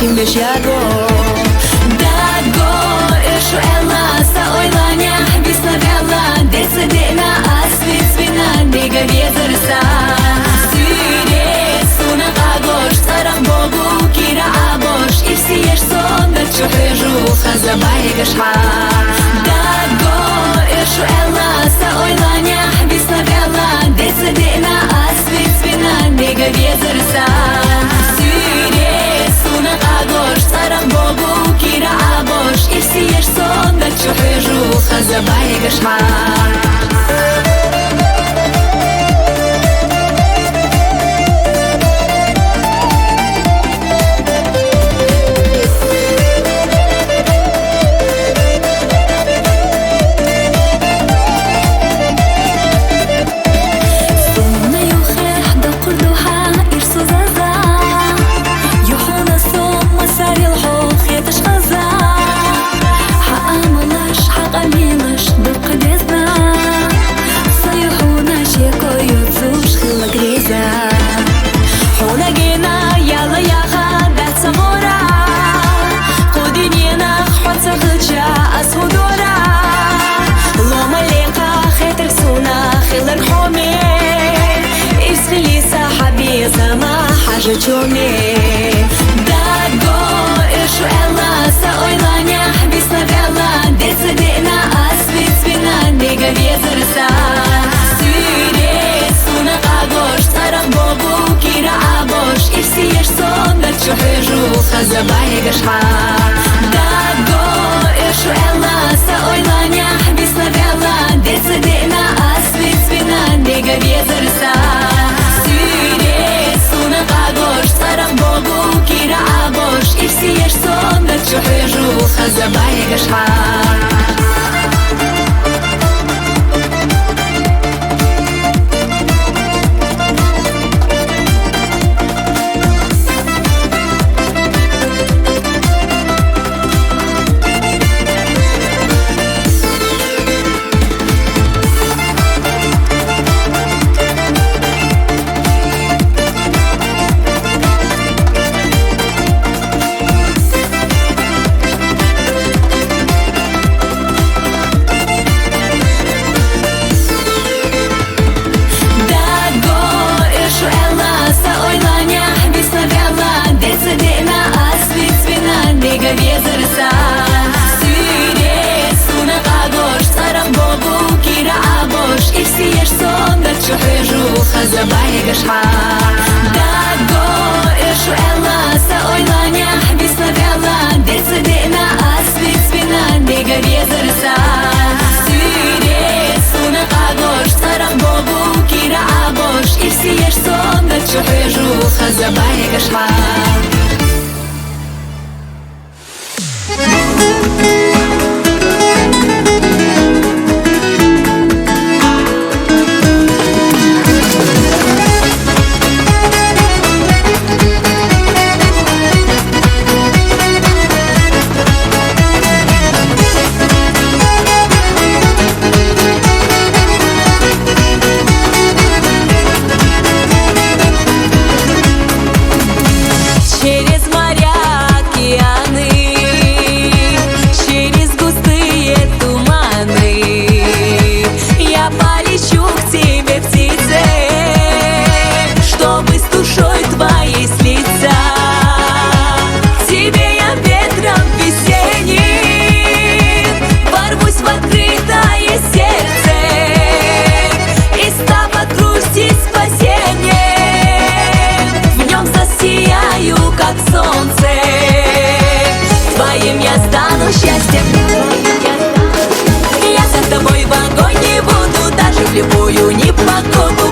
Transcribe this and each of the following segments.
Чимбешяго Даго Эшу Элла Саойланя Бислагала Децедена Асвицвина Нега Везерса Сире Суна Агош Царам Богу Кира Абош И все еш сон Чухежу Хазабай Гашха Даго Эшу Элла Саойланя Бислагала Децедена Асвицвина Нега Везерса Агош, царам Богу, кира абош И все еш сон, да чухежу, хазабай гашха Жучуми Даго Эшу Элла Саойланя Бислагала Децедена Асвицвина Нега Везерса Сире Суна Агош Царам Богу Кира Абош И все еш сон Да чухежу Хазабай гашха Даго Эшу Элла Саойланя Бислагала Децедена Асвицвина Нега Везерса Агош, царам Богу, кира абош И все еш сон, да чухежу, хазабай гашха Хазабай гашха Даго Эшу Элла Саойланя Бислагала Децедена Асвицвина Нега Везерса Сире Суна Агош Царам Богу Кира Абош И все еш сон Да чухежу Хазабай гашха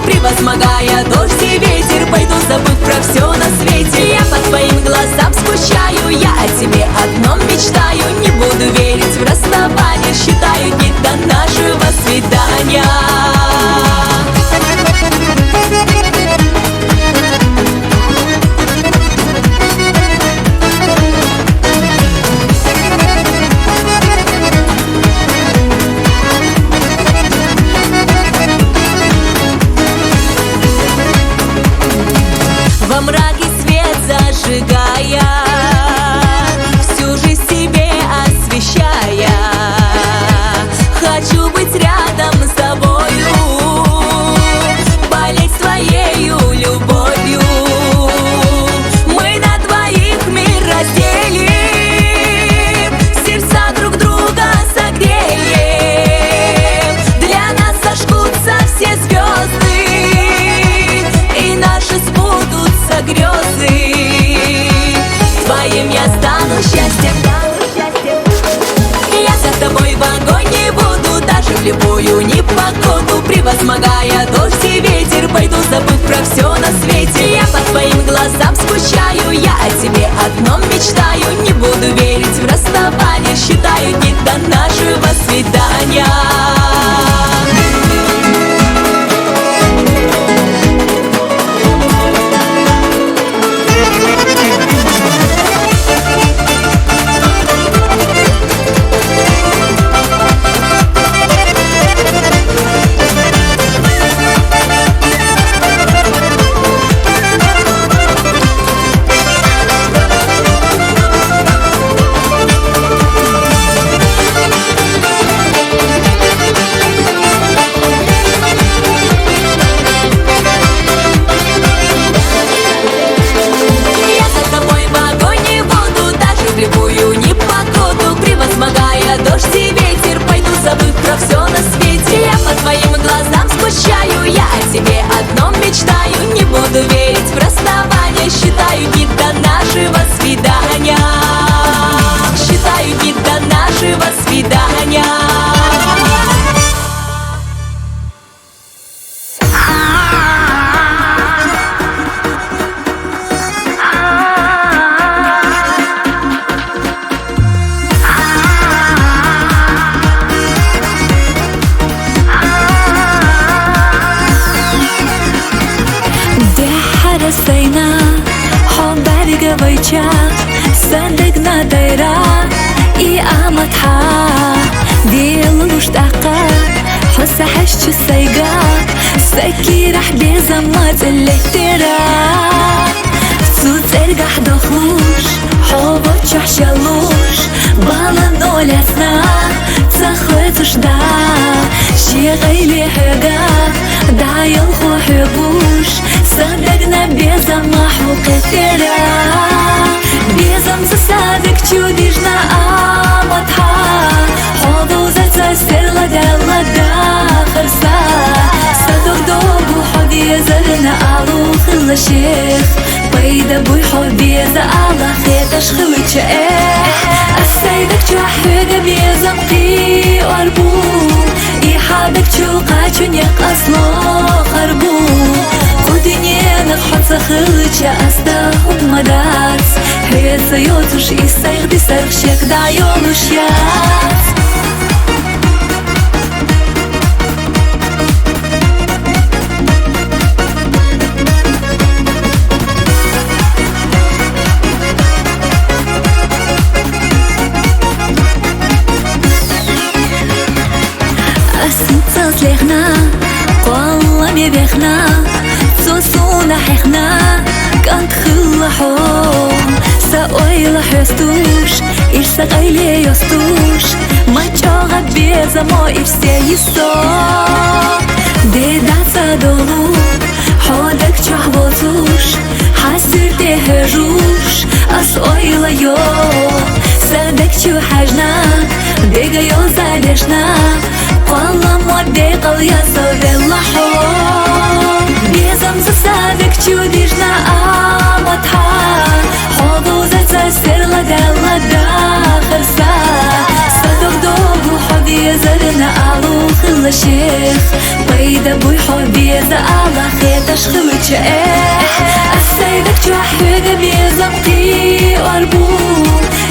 Превозмогая дождь и ветер, пойду, забыв про все на свете. Я по твоим глазам скучаю, я о тебе одном мечтаю. Не буду верить в расставание, считаю дни до нашего свидания. Во мраке свет зажигая, в любую непогоду. Превозмогая дождь и ветер, пойду, забыв про все на свете. Я по твоим глазам скучаю, я о тебе одном мечтаю. Не буду верить в расставание, считаю дни до нашего свидания. Sayna حبارك ويجا صدقنا دايرة إي أمتها ديل مشتاقة حس حشت السيقا سكي رح بيزمات اللي ترى صوت ارقح دخلوش حبوت شحشلوش بالنو لسنا تخوتش دا شي غيلي حقا دايل خو حبوش صدقنا بيزم محوق ترى بيزم صادق чудишна аматха حضوزة تسر لدى خرسا صدق دوبو حبي زرنا ألو خل الشيخ بيدا بوي حبي زعلا خيتش خلتش السيدك جوحيق بيزم قي واربو إيحابك جوقاتشن يقصلو خربو Кудиненок хотса хылыча астахун мадац Хеца йотуш и сайгды сархшек да йолуш яц Асынца слехна, колла мебехна صوصونا حخنا كانت خلحون سأويل حستوش إيش سقيلي يستوش ما تشاغد بيزا ما إيش سيستو دي دعسا دولو حودك تشحبوتوش حسر تهجوش أسأويل يو سادك تشو حجنا ديغا يو زادشنا والله مودي قوية صوبي اللحون بيزم صادق чудишна аматха حضوزة تسر لدى خرسا صدق دوبو حبي زرنا ألو خل الشيخ بيدا بوي حبي زعلا خيتش خلتش السيدك جوحيق بيزم قي واربو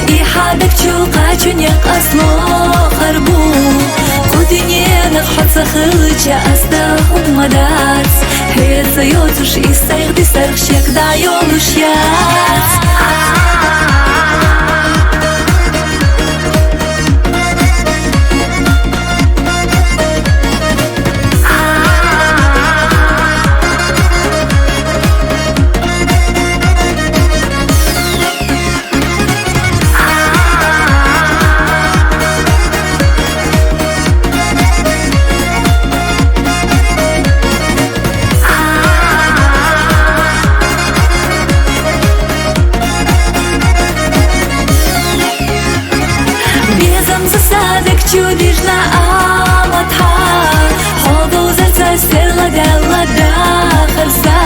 إيحابك جوقاتشن يقصلو خربو Кудиненок хотса хылыча астахун мадац Хеца йотуш и сайгды сархшек да йолуш яц чудишна аматха حضوزة تسر لدى خرسا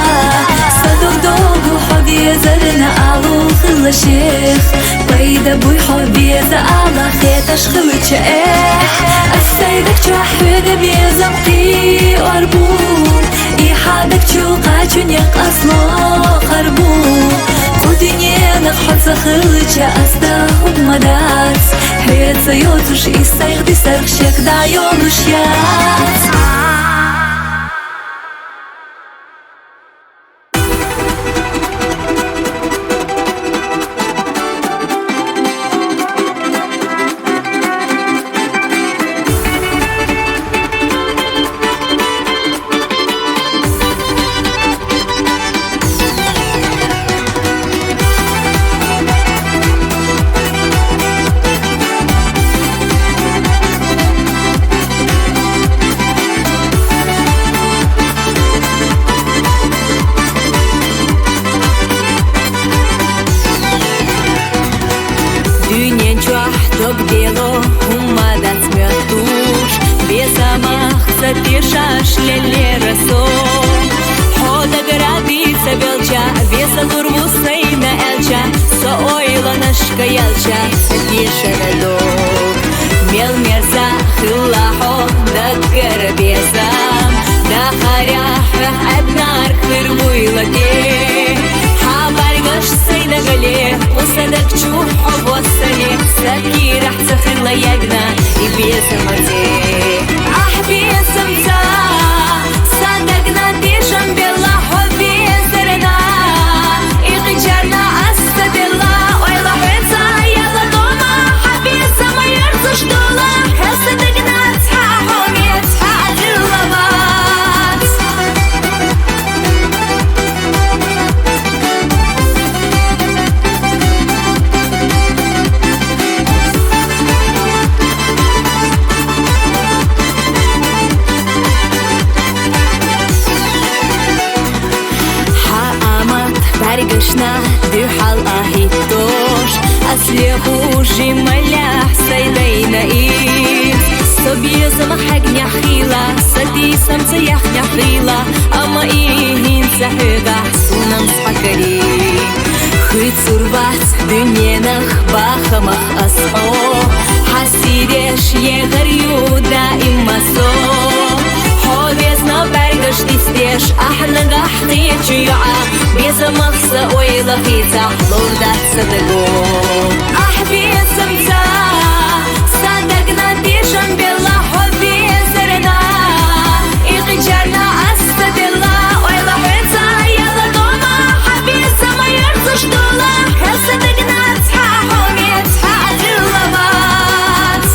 صدق دوبو حبي زرنا ألو خل الشيخ بيدا بوي حبي زعلا خيتش خلتش السيدك شحن بيزمقي أربون إحادك تشوقا تشنيق أصلا خربون خدني نقحط سخلتش أستهم مدات حيات سيوتش إستيغ دي سرخشك دعيون وشيات Док бело умадат смятуш Бесамах запиша шлеле расо Хода градица белча Веса лурмусной на элча Со ойла нашка ялча Сапиша надок Мел мерза хылахо Да гарбесам Да харях Аднар хырвуйла ке Хабаргаш сайна гале Усадак чухо босали سكي رح تخن ليقنا يبيسم ودي أحبيسم تا صدقنا ديشم بالله وبيسرنا إغجرنا أسد الله ويلا حيتا يلا دوما حبيسم ويرزش دولا صدقنا تحاهم يتحاد اللبات Баргашна дюхал ахитош Аслеху жималях сайдайна им Собия замахак няхила Сади самца ях няхила Ама ихин сахыга сунам спакари Хыцурват дюненах бахамах асхо Хасидеш егар юда имасо Ховезна баргаш тистеш Ахна гахти чуя بيزمخصة ويلا في تحضر ده صدقوا أحبيسم تا صدقنا ديشم بالله وبيسرنا إغجرنا أسد الله ويلا حيتا يلا دوما حبيسم ما يرزش دولا صدقنا تحاهم يتحاد اللبات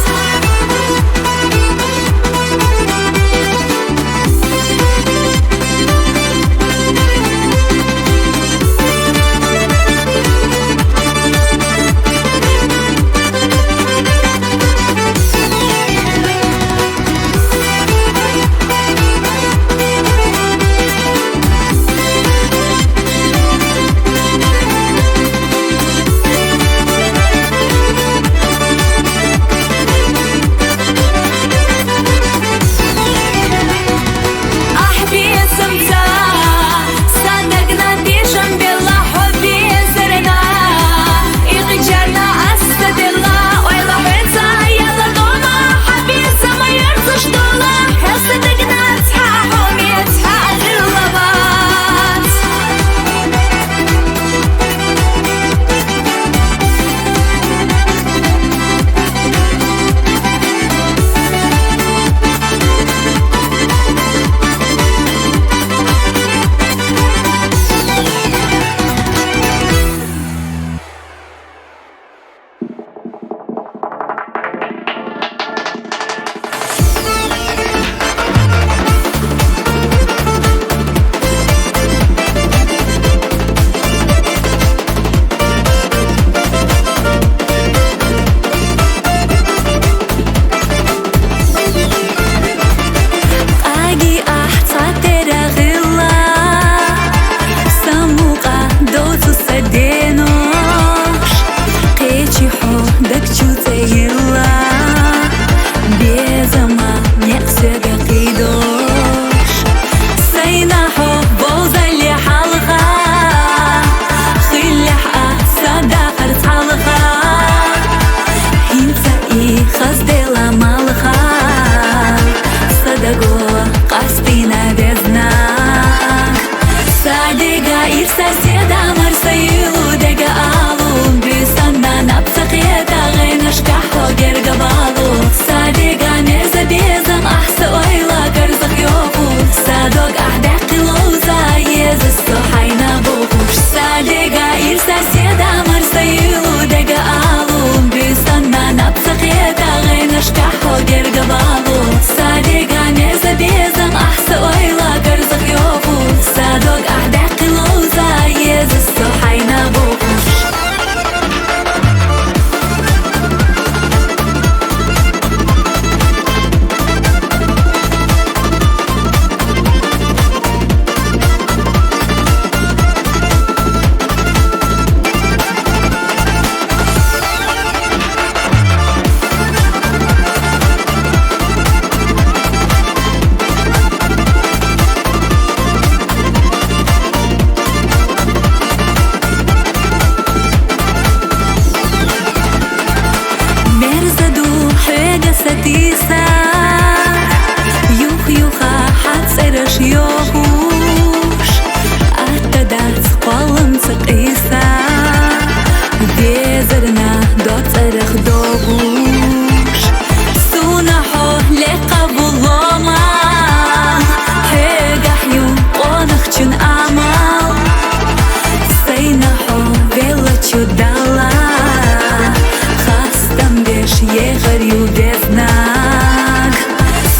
ю без наг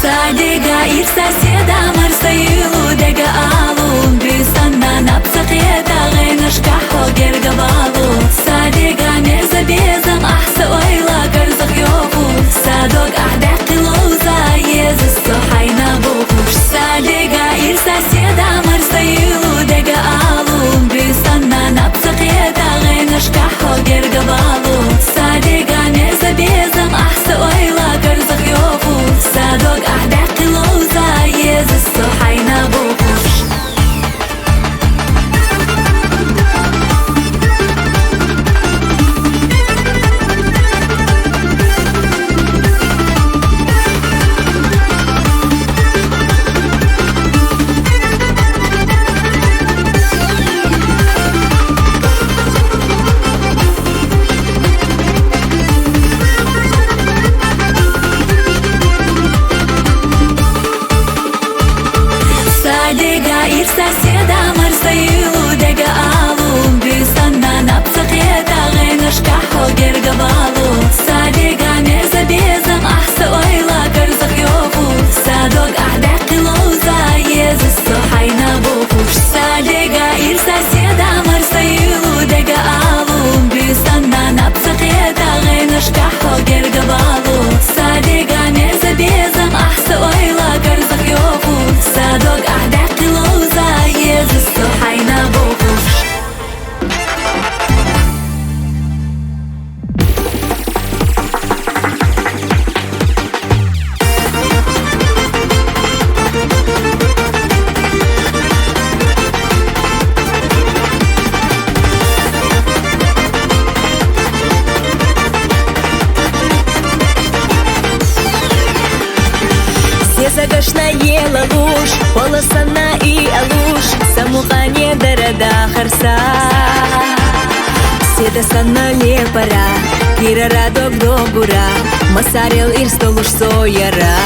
Садега ир соседа марсаилу дега алу Бюсанна напсакеда гайнашка хогерга балу Садега мерза безам ахса ойла гарзак йоху Садок ахдaqi лоуза езисто хайна бухуш Садега ир соседа марсаилу дега алу Бюсанна напсакеда гайнашка хогерга балу Садега мерза безам ахса ойла гарзак йоху Садок ахдaqi лоуза езисто хайна бухуш Садега ир соседа марсаилу дега алу Бюсанна напсакеда гайнашка хогерга балу Садега мерза безам ахса ойла гарзак йоху Садок ахдaqi лоуза езисто хайна бухуш Садега ир соседа марсаилу дега алу Бюсанна напсакеда гайнашка хогерга балу Садега мерза безам ахса ойла гарзак йоху Садок ахдaqi лоуза езисто хайна бухуш Загашна ела луж, полосана и алуш Самухане дарада харса Седа санна лепара, кира радок добура Масарел ир столуш сояра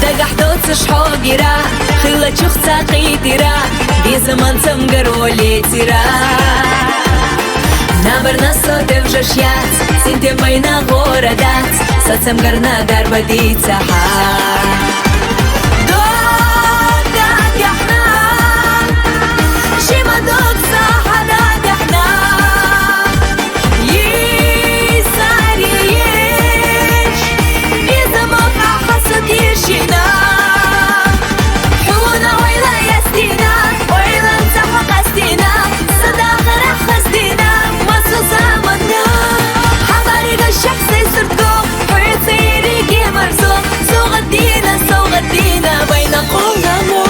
Дагахтоца шхогира, хила чухца қитира Безаман самгаро летира Набарна соте вжашьяц, синте майна городац Сацам гарна дарбадица Доган яхна, шима докса хадад яхна Йисари еш, безамок ахасад ешина Хуна ойла ястина, ойлан саха қастина Садаqa рахастина Замана Хабарига шахсай сурдо Хуйцериге марзо Соғаддина, соғаддина Байна қолдамо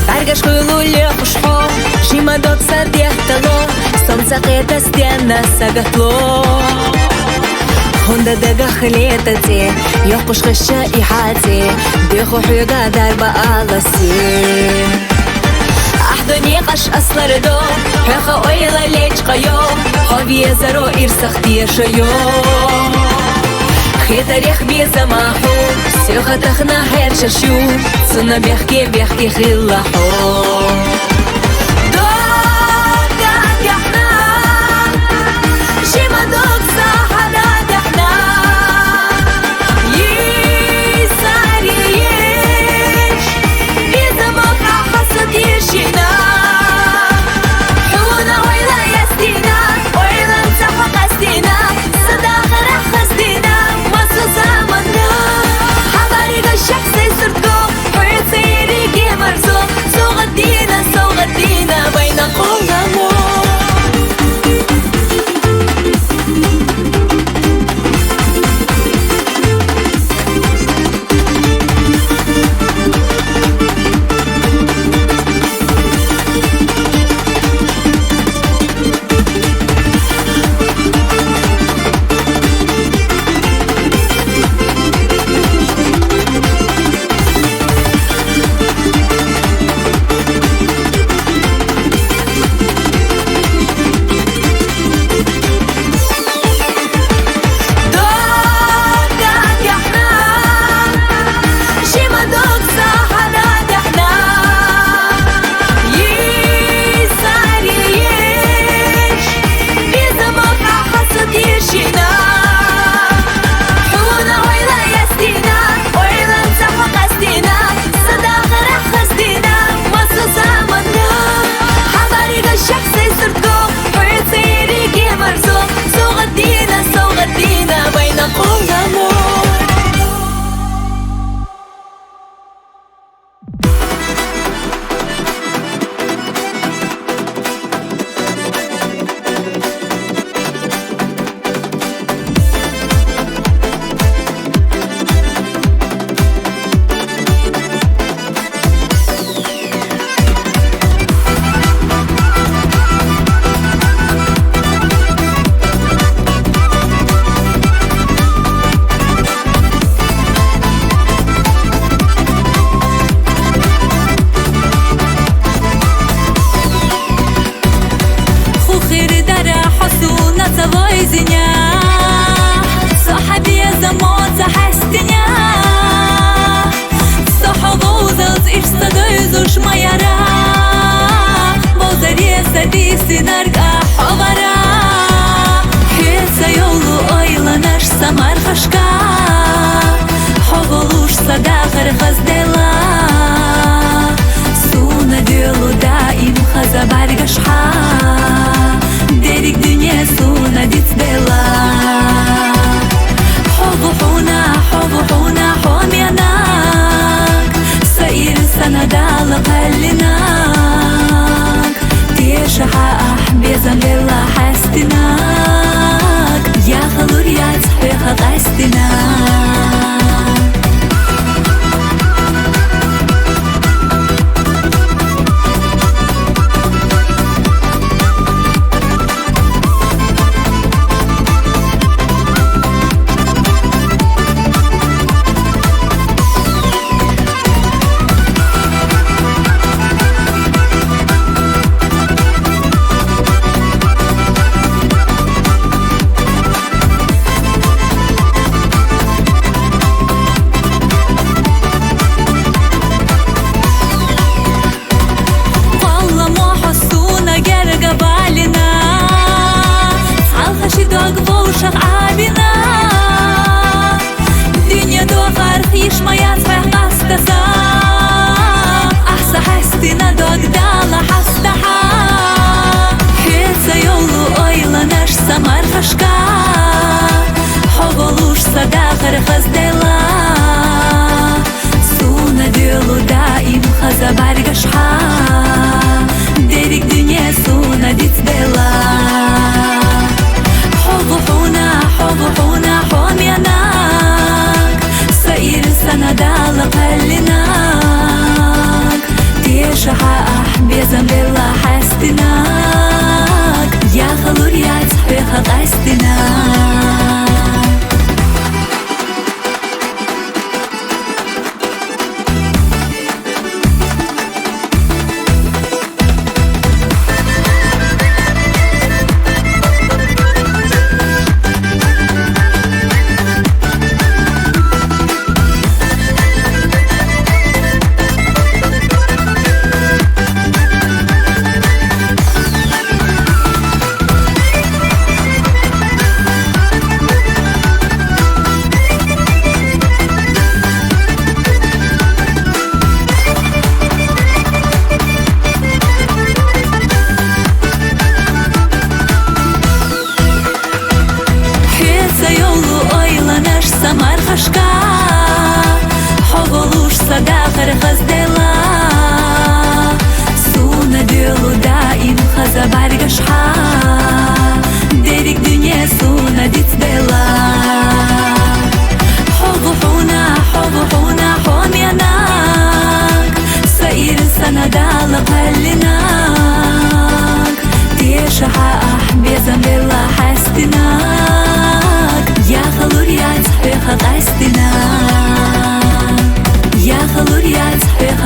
Баргаш хуйлуле хушхо Шима докса дехтало Солнце это стена сагатло Хонда дага хлетати Йохуш хыша и хати Беху хюга дарба аласи Ахдони қаш аслардо Хеха ойла леч қайо Ховие заро ирсахтия шайо Хитарех безамаху Сёха тахна хершашу Цуна бехке хиллаху Дина самар хашка Хоголуш садахар хаздела Суна делу даим хаза баргашха Дерик дюне суна дицдела حبوحونا حوميناك سائر سندال قلناك تيشها أحبيزم لله حستناك يا خلور يا تحبيخ قستناك Самар хашка Хоголуш садахар хаздела Суна делу даим хаза баргашха Дерик дюне суна дицдела حبوحونا حوميناك سائر سندال قلناك تيشها أحبيزم لله حستناك يا خلور يا تحبيخ قستناك Самар хашка Хоголуш садахар хаздела Суна делу даим хаза баргашха Дерик дюне суна дицдела حبوحونا حوميناك سائر سندال قلناك تيشها أحبيزم لله حستناك يا خلور يا تحبيخ قستناك يا خلور يا تحبيخ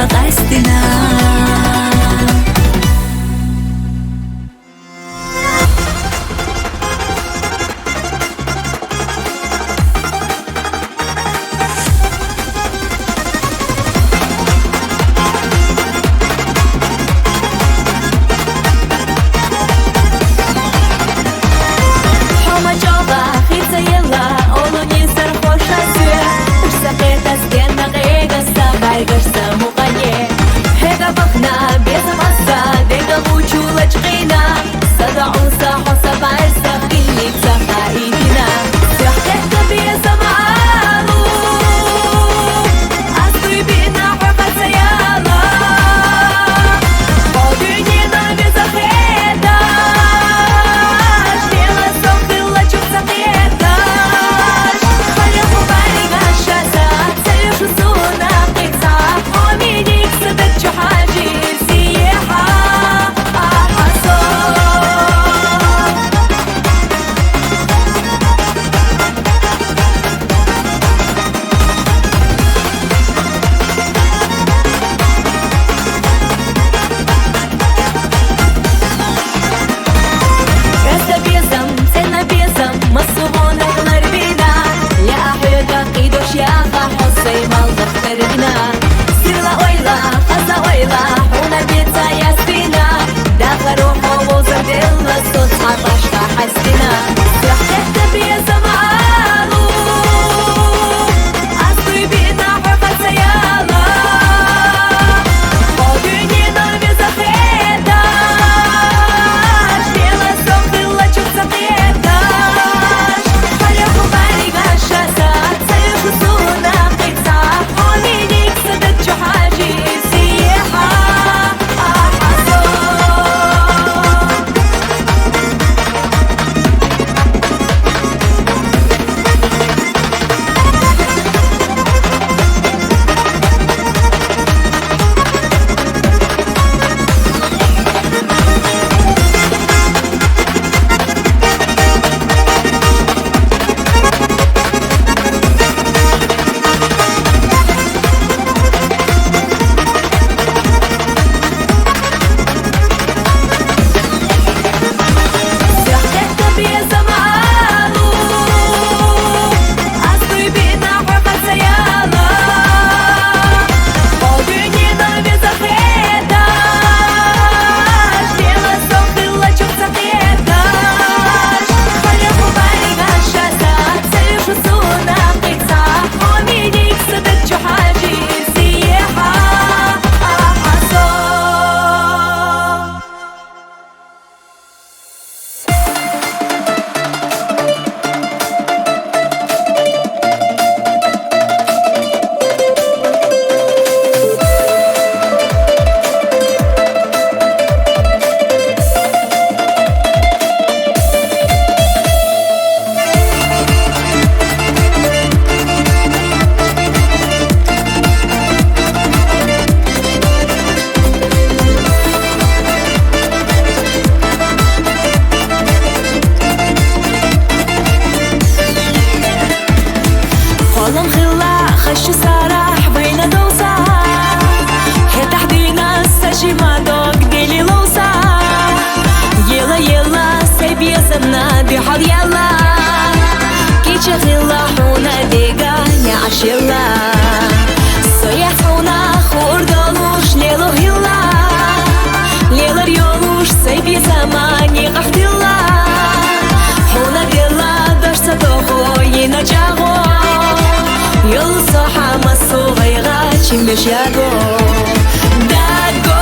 shilla Soya fauna khordolush lelo hilla Lelar yolush saybi zamani qaftilla Hona dilla darsa doho yina jago Yol soha maso ghayga chimbesh yago Dago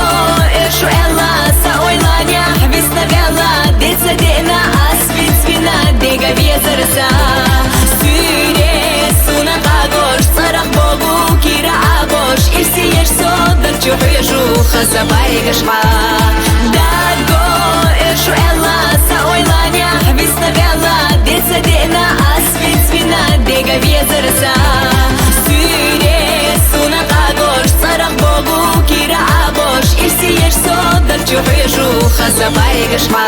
eshu ella sa oylanya hbisna bella Detsa dena asvit svina dega vezarsa Süre suna qagosh tsaraq bogu kira abosh Irsi yesh sodar chuhiju khazabay gashqa Dago eshu ella sa oylanya hbisna bella Detsa dena asvit svina dega vezarsa Süre suna qagosh tsaraq bogu kira abosh Irsi yesh sodar chuhiju khazabay gashqa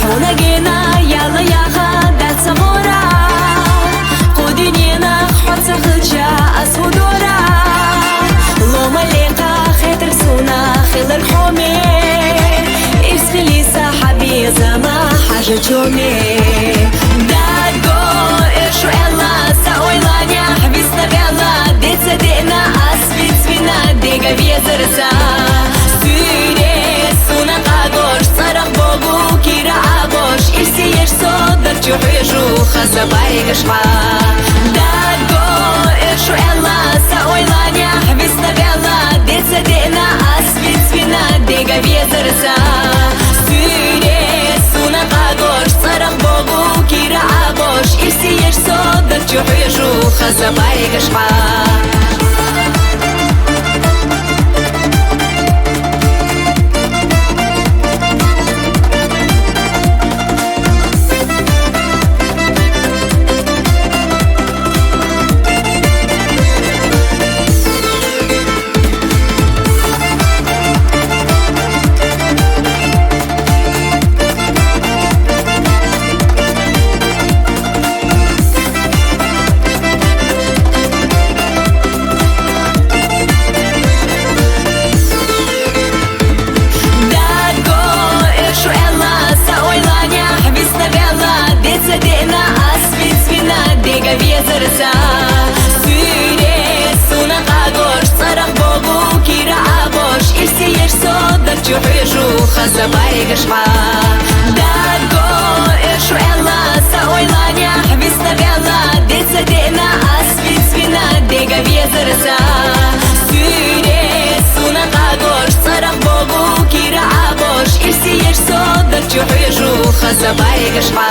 Hona gena yalla yaha datsa gora Qudinina khotsa khilcha asudora Loma leqa khatir suna khilar khome Iskhili sahabi zama haja chome Dago eshu ella sa oylanya hbisna bella Detsa dena asvit svina dega vezarsa Süre suna qagosh tsaraq bogu kira abosh Irsi yesh sodar chuhiju khazabay gashqa Dago eshu ella sa oylanya hbisna bella Detsa dena asvit svina dega vezarsa Süre suna qagosh tsaraq bogu kira abosh Irsi yesh sodar chuhiju khazabay gashqa Süre suna qagosh tsaraq bogu kira abosh Irsi yesh sodar chuhiju khazabay gashqa Dago eshu ella sa oylanya hbisna bella Detsa dena asvit svina dega vezarsa Süre suna qagosh tsaraq bogu kira abosh Irsi yesh sodar chuhiju khazabay gashqa